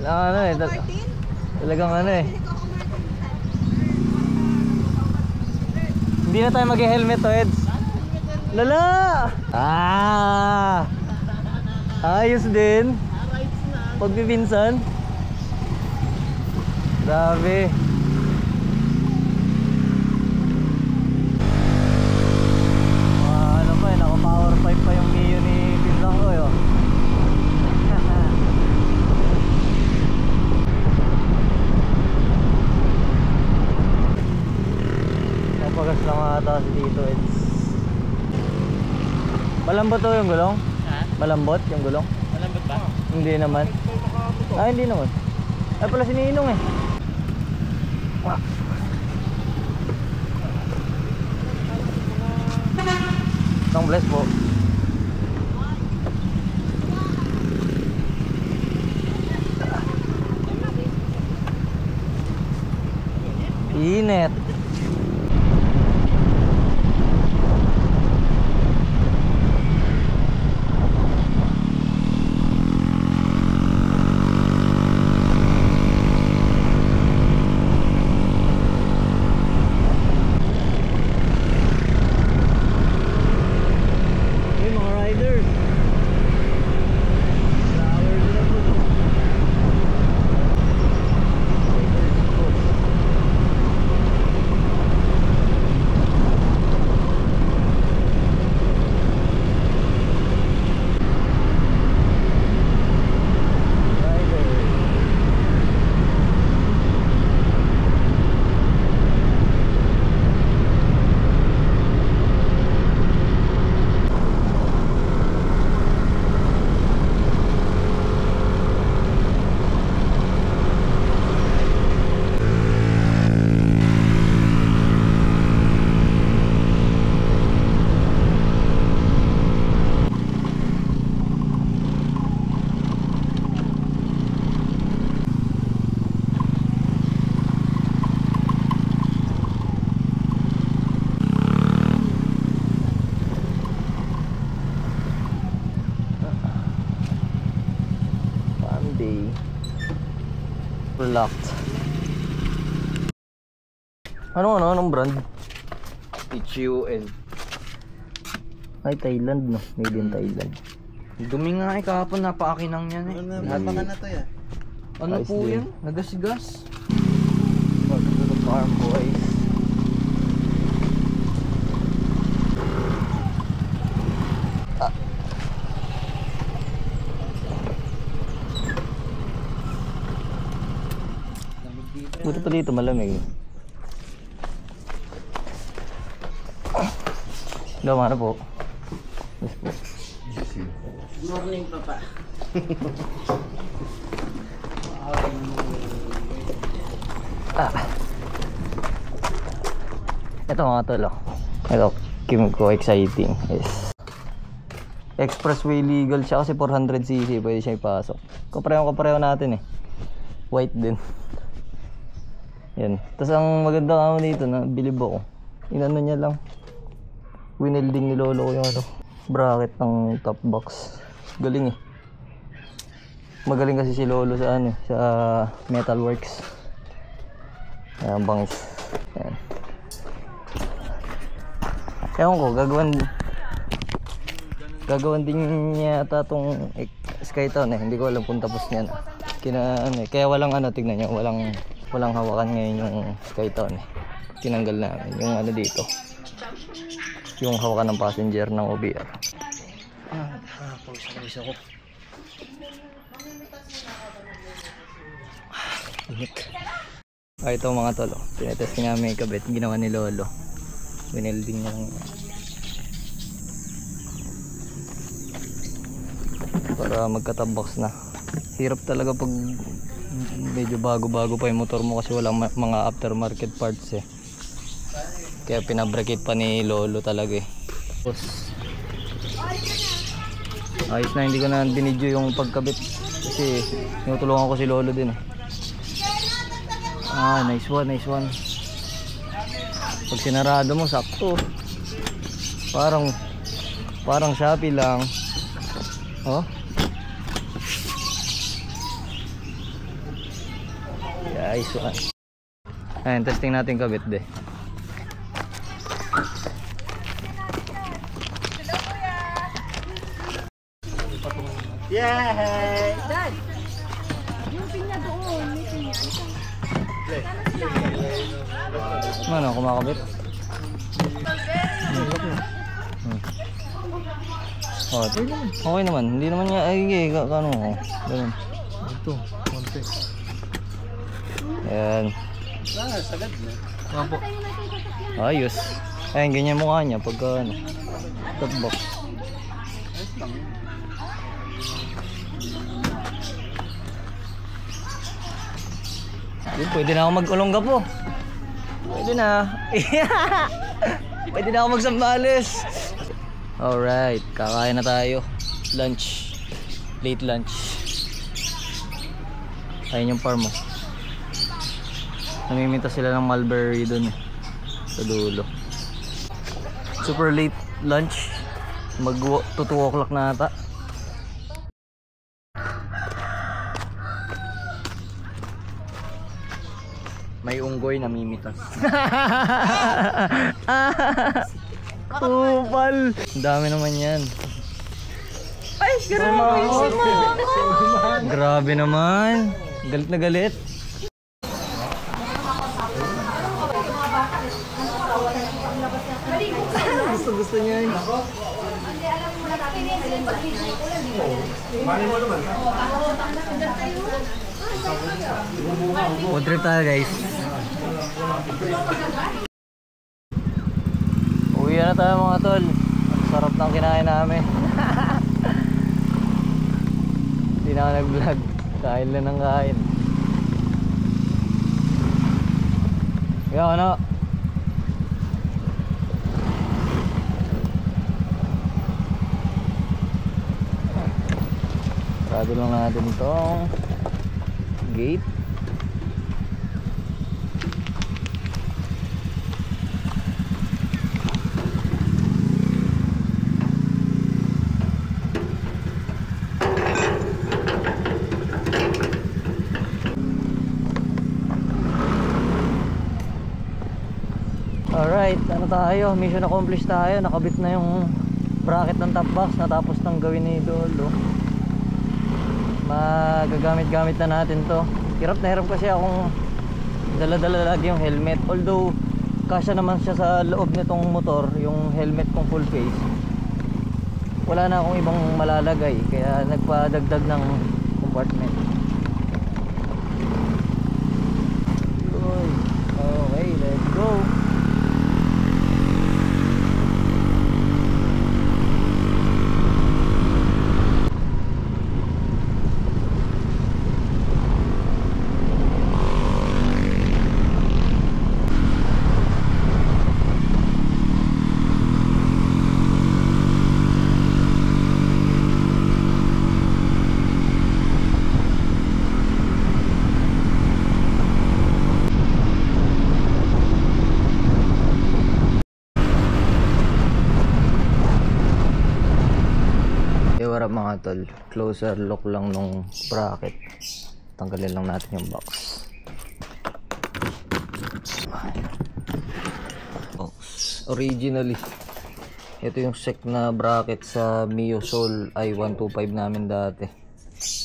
ano eh, talagang ano eh. Hindi na tayo mag-helmet to, Eds. Lala! Ayos din. Pagpipinsan. Grabe. Ano pa eh, naka-power 5 pa yung Mio ni Pinsan ko eh. Napagas lang ata si Tito Eds. Malambot to yung gulong? Ha? Malambot yung gulong? Malambot ba? Hindi naman. Hindi naman. Ay pala si Ninong eh. Tong bless po. Init. Locked. Anong brand? HUL. Ay, Thailand no. Made in Thailand. Dumi nga eh, kahapon napaakinang yan eh. Baka na to yan. Ano po yan? Nagasgas. Welcome to the farm, boys. Buti pa dito malamig. Gawin po. Yes po. Good morning, Papa. Ito mga tol. Ito, Kimco exciting. Yes. Expressway legal siya kasi 400cc pwede siya ipasok. Kapareho natin eh. White din. Yan. Tapos ang maganda kamo dito na bilib ako. Inano niya lang. Winelding ni lolo ko yung ano, bracket ng top box. Galing eh. Magaling kasi si lolo sa ano, sa metalworks. Ayan, bangis. Ayan. Ewan ko, gagawan din niya ata tong Skytown eh. Hindi ko alam kung tapos niya na. Kaya walang ano, tignan niyo, walang hawakan ngayon yung Skytown eh. Tinanggal namin yung ano dito, yung hawakan ng passenger ng OBR. Pawis ako. Init. Ito mga tolo, tinetest namin yung kabit, ginawa ni lolo. Winelding niya lang para magka-top-box na. Hirap talaga pag medyo bago pa yung motor mo kasi walang mga aftermarket parts eh. Kaya pinabrakit pa ni lolo talaga eh. Ayos na, hindi ko na binidyo yung pagkabit kasi tinutulungan ko si lolo din eh. Nice one. Pag sinarado mo sakto, parang Shopee lang. Oh, Nice one. Ayan, testing natin kabit de. Yay! Dad, yung pinya doon, may pinya. Ano, kumakabit? Oh, okay naman. Hindi naman niya, ay, ano ko. Ganun. Ito, konti. Ayan. Sagad na. Apo. Ayos. Ayan, ganyan mukha niya pagka, ano, top box. Yun, pwede na ako mag-ulongga po. Pwede na. Pwede na ako magsambales. Alright, kakain na tayo. Lunch. Late lunch. Ayun yung farm mo. Namiminta sila ng mulberry dun eh, sa dulo. Super late lunch. Mag 2 o'clock na ata. May unggoy na mimitas. Kupal. Ang dami naman yan. Ay, grabe si Mama! Grabe naman. Galit na galit. Gusto niya yun. Food trip tayo guys. Uwi na tayo mga tol. Ang sarap ng kinain namin. Hindi na ako nag-vlog. Kain lang ng kain. Ikaw ano? Sarado lang natin itong gate. Alright, ano tayo? Mission accomplished tayo. Nakabit na yung bracket ng top box. Natapos nang gawin ni Idolo. Magagamit-gamit na natin to. Hirap na hirap kasi akong dala-dala lagi yung helmet. Although kasya naman siya sa loob nitong motor, yung helmet kong full face. Wala na akong ibang malalagay, kaya nagpadagdag ng compartment. Okay, let's go. What up mga tol, closer look lang nung bracket. Tanggalin lang natin yung box. Originally ito yung sec na bracket sa Mio Soul i125 namin dati.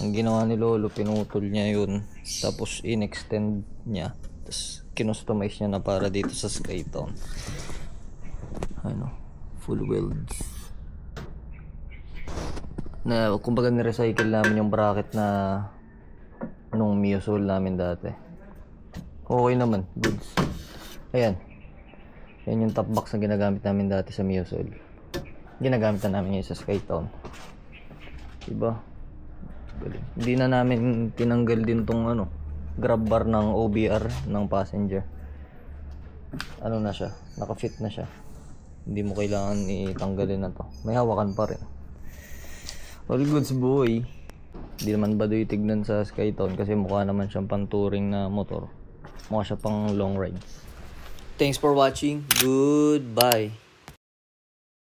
Ang ginawa ni Lolo, pinutol niya yun, tapos in-extend niya, tapos kinustomize niya na para dito sa Skytown. Ano, full welds na kumbaga ni-recycle namin yung bracket na nung Mio Soul namin dati. Okay naman, goods. Ayan, yan yung top box na ginagamit namin dati sa Mio Soul. Ginagamit na namin yun sa Skytown, diba? Galing. Hindi na namin tinanggal din tong ano, grab bar ng OBR ng passenger. Ano na siya, naka-fit na siya. Hindi mo kailangan itanggalin na to, may hawakan pa rin. All goods boy. Hindi naman baduy tignan sa Skytown kasi mukha naman siyang pang-touring na motor. Mukha siya pang long rides. Thanks for watching. Goodbye.